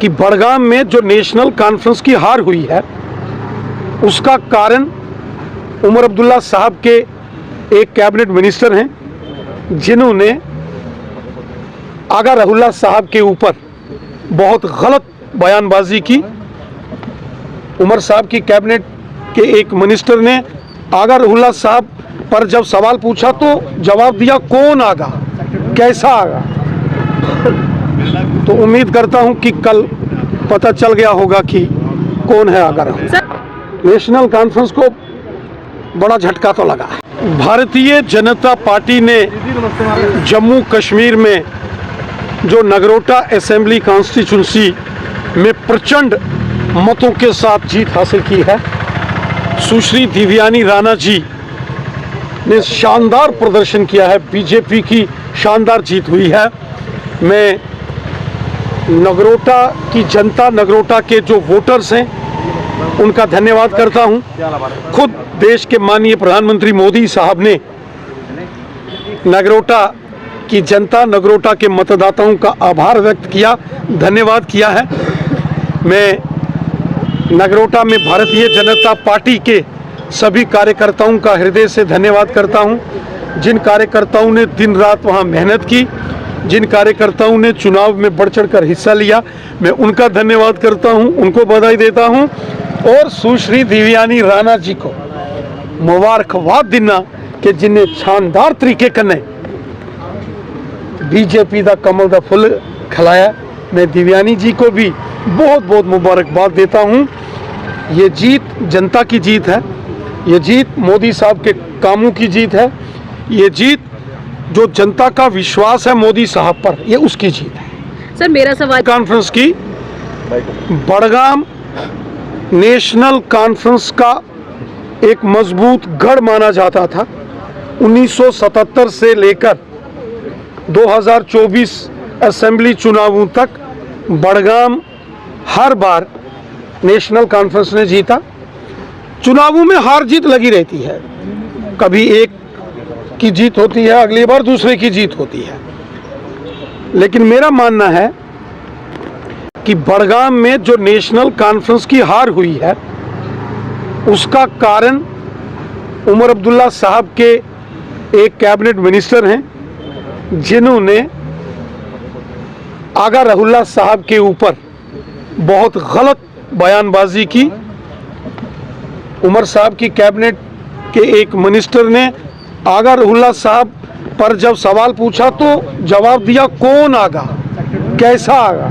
कि बड़गाम में जो नेशनल कॉन्फ्रेंस की हार हुई है उसका कारण उमर अब्दुल्ला साहब के एक कैबिनेट मिनिस्टर हैं जिन्होंने आगा रहुल्ला साहब के ऊपर बहुत गलत बयानबाजी की। उमर साहब की कैबिनेट के एक मिनिस्टर ने आगा रहुल्ला साहब पर जब सवाल पूछा तो जवाब दिया कौन आगा, कैसा आगा। तो उम्मीद करता हूं कि कल पता चल गया होगा कि कौन है आगा रहुल्ला। नेशनल कॉन्फ्रेंस को बड़ा झटका तो लगा है। भारतीय जनता पार्टी ने जम्मू कश्मीर में जो नगरोटा असेंबली कॉन्स्टिट्यूंसी में प्रचंड मतों के साथ जीत हासिल की है। सुश्री दिव्यानी राणा जी ने शानदार प्रदर्शन किया है, बीजेपी की शानदार जीत हुई है। मैं नगरोटा की जनता, नगरोटा के जो वोटर्स हैं उनका धन्यवाद करता हूं। खुद देश के माननीय प्रधानमंत्री मोदी साहब ने नगरोटा की जनता, नगरोटा के मतदाताओं का आभार व्यक्त किया, धन्यवाद किया है। मैं नगरोटा में भारतीय जनता पार्टी के सभी कार्यकर्ताओं का हृदय से धन्यवाद करता हूं। जिन कार्यकर्ताओं ने दिन रात वहां मेहनत की, जिन कार्यकर्ताओं ने चुनाव में बढ़ चढ़कर हिस्सा लिया, मैं उनका धन्यवाद करता हूं, उनको बधाई देता हूं। और सुश्री दिव्यानी राणा जी को मुबारकबाद देना कि जिन्हें शानदार तरीके कने बीजेपी का कमल का फुल खिलाया। मैं दिव्यानी जी को भी बहुत बहुत मुबारकबाद देता हूं। ये जीत जनता की जीत है, ये जीत मोदी साहब के कामों की जीत है, ये जीत जो जनता का विश्वास है मोदी साहब पर, ये उसकी जीत है। सर मेरा सवाल कॉन्फ्रेंस की बड़गाम नेशनल कॉन्फ्रेंस का एक मजबूत गढ़ माना जाता था। 1977 से लेकर 2024 असेंबली चुनावों तक बड़गाम हर बार नेशनल कॉन्फ्रेंस ने जीता। चुनावों में हार जीत लगी रहती है, कभी एक की जीत होती है, अगली बार दूसरे की जीत होती है। लेकिन मेरा मानना है कि बड़गाम में जो नेशनल कॉन्फ्रेंस की हार हुई है उसका कारण उमर अब्दुल्ला साहब के एक कैबिनेट मिनिस्टर हैं जिन्होंने आगा रहुल्ला साहब के ऊपर बहुत गलत बयानबाजी की। उमर साहब की कैबिनेट के एक मिनिस्टर ने आगा रहुल्ला साहब पर जब सवाल पूछा तो जवाब दिया कौन आगा, कैसा आगा।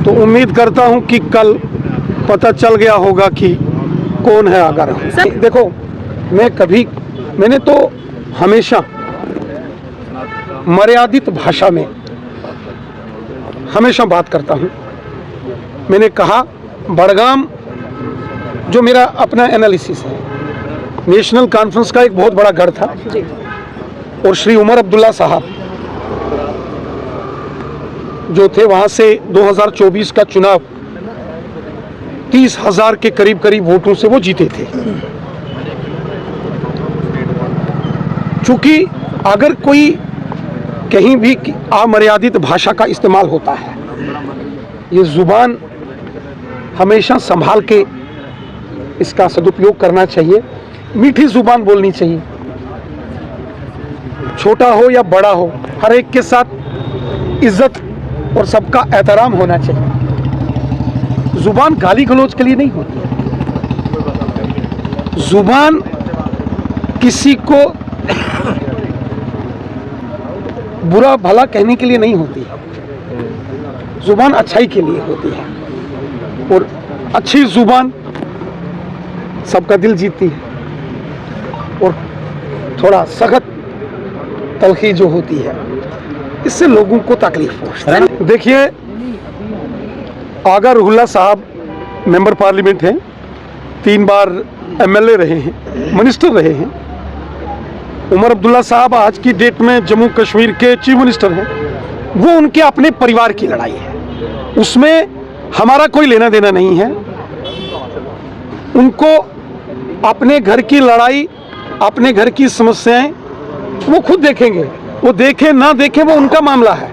तो उम्मीद करता हूं कि कल पता चल गया होगा कि कौन है आगा रहुल्ला। देखो, मैंने तो हमेशा मर्यादित भाषा में हमेशा बात करता हूं। मैंने कहा बड़गाम जो मेरा अपना एनालिसिस है, नेशनल कॉन्फ्रेंस का एक बहुत बड़ा गढ़ था और श्री उमर अब्दुल्ला साहब जो थे वहां से 2024 का चुनाव 30,000 के करीब वोटों से वो जीते थे। चूंकि अगर कोई कहीं भी अमर्यादित भाषा का इस्तेमाल होता है, ये जुबान हमेशा संभाल के इसका सदुपयोग करना चाहिए। मीठी जुबान बोलनी चाहिए, छोटा हो या बड़ा हो, हर एक के साथ इज्जत और सबका एहतराम होना चाहिए। जुबान गाली गलौज के लिए नहीं होती है, जुबान किसी को बुरा भला कहने के लिए नहीं होती है, जुबान अच्छाई के लिए होती है। और अच्छी जुबान सबका दिल जीतती है और थोड़ा सख्त तलखी जो होती है इससे लोगों को तकलीफ पहुंचती है। देखिए, आगा रहुल्ला साहब मेंबर पार्लियामेंट हैं, 3 बार एमएलए रहे हैं, मिनिस्टर रहे हैं। उमर अब्दुल्ला साहब आज की डेट में जम्मू कश्मीर के चीफ मिनिस्टर हैं। वो उनके अपने परिवार की लड़ाई है, उसमें हमारा कोई लेना देना नहीं है। उनको अपने घर की लड़ाई, अपने घर की समस्याएं वो खुद देखेंगे, वो देखें ना देखें वो उनका मामला है।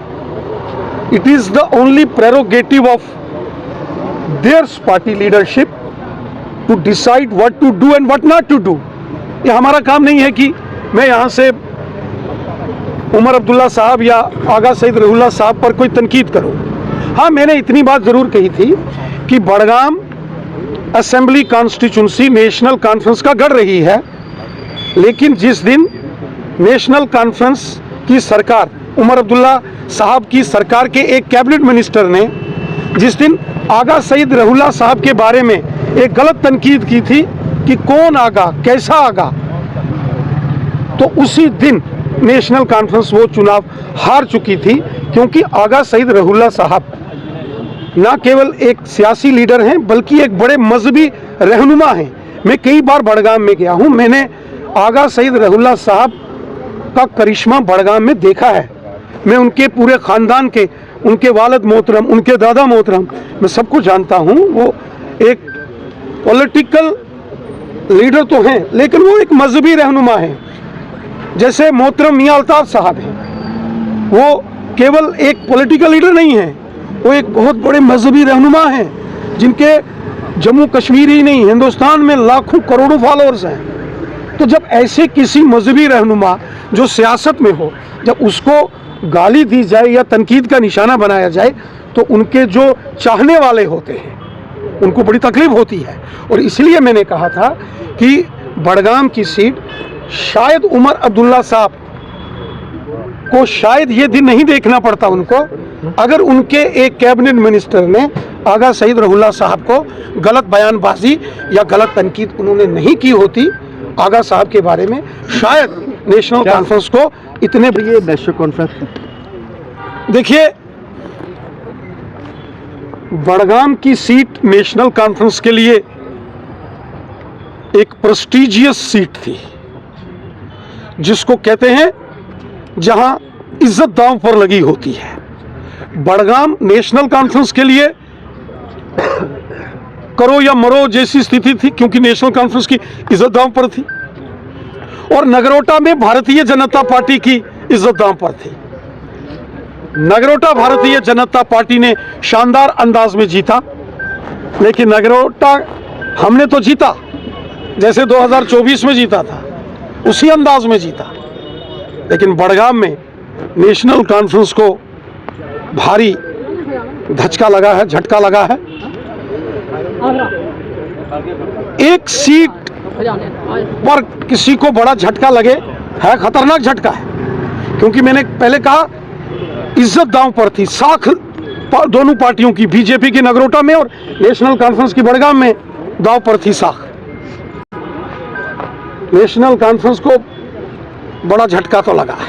It is the only prerogative of their party leadership to decide what to do and what not to do. ये हमारा काम नहीं है कि मैं यहाँ से उमर अब्दुल्ला साहब या आगा सईद रहुल्ला साहब पर कोई तनकीद करूँ। हाँ, मैंने इतनी बात ज़रूर कही थी कि Budgam assembly constituency national conference का गढ़ रही है, लेकिन जिस दिन नेशनल कॉन्फ्रेंस की सरकार, उमर अब्दुल्ला साहब की सरकार के एक कैबिनेट मिनिस्टर ने जिस दिन आगा सईद रहुल्ला साहब के बारे में एक गलत तनकीद की थी कि कौन आगा, कैसा आगा, तो उसी दिन नेशनल कॉन्फ्रेंस वो चुनाव हार चुकी थी, क्योंकि आगा सईद रहुल्ला साहब ना केवल एक सियासी लीडर हैं बल्कि एक बड़े मजहबी रहनुमा हैं। मैं कई बार बड़गाम में गया हूं, मैंने आगा सईद रहुल्ला साहब का करिश्मा बड़गाम में देखा है। मैं उनके पूरे ख़ानदान के, उनके वालिद मोहतरम, उनके दादा मोहतरम, मैं सबको जानता हूं। वो एक पॉलिटिकल लीडर तो हैं, लेकिन वो एक मजहबी रहनुमा हैं। जैसे मोहतरम मियां अल्ताफ साहब हैं, वो केवल एक पॉलिटिकल लीडर नहीं हैं, वो एक बहुत बड़े मजहबी रहनुमा हैं जिनके जम्मू कश्मीर ही नहीं, हिंदुस्तान में लाखों करोड़ों फॉलोअर्स हैं। तो जब ऐसे किसी मजहबी रहनुमा जो सियासत में हो, जब उसको गाली दी जाए या तनकीद का निशाना बनाया जाए, तो उनके जो चाहने वाले होते हैं उनको बड़ी तकलीफ होती है। और इसलिए मैंने कहा था कि बड़गाम की सीट शायद उमर अब्दुल्ला साहब को शायद ये दिन नहीं देखना पड़ता उनको, अगर उनके एक कैबिनेट मिनिस्टर ने आगा सईद रहुल्ला साहब को गलत बयानबाजी या गलत तनकीद उन्होंने नहीं की होती आगा साहब के बारे में, शायद नेशनल कॉन्फ्रेंस को इतने बड़े नेशनल कॉन्फ्रेंस। देखिए, बड़गाम की सीट नेशनल कॉन्फ्रेंस के लिए एक प्रेस्टिजियस सीट थी, जिसको कहते हैं जहां इज्जत दांव पर लगी होती है। बड़गाम नेशनल कॉन्फ्रेंस के लिए करो या मरो जैसी स्थिति थी, क्योंकि नेशनल कॉन्फ्रेंस की इज्जत दांव पर थी, और नगरोटा में भारतीय जनता पार्टी की इज्जत दांव पर थी। नगरोटा भारतीय जनता पार्टी ने शानदार अंदाज में जीता, लेकिन नगरोटा हमने तो जीता जैसे 2024 में जीता था, उसी अंदाज में जीता, लेकिन बड़गाम में नेशनल कॉन्फ्रेंस को भारी धचका लगा है, झटका लगा है। एक सीट पर किसी को बड़ा झटका लगे है खतरनाक झटका है, क्योंकि मैंने पहले कहा इज्जत दांव पर थी। साख दोनों पार्टियों की, बीजेपी की नगरोटा में और नेशनल कॉन्फ्रेंस की बड़गाम में दांव पर थी साख। नेशनल कॉन्फ्रेंस को बड़ा झटका तो लगा है।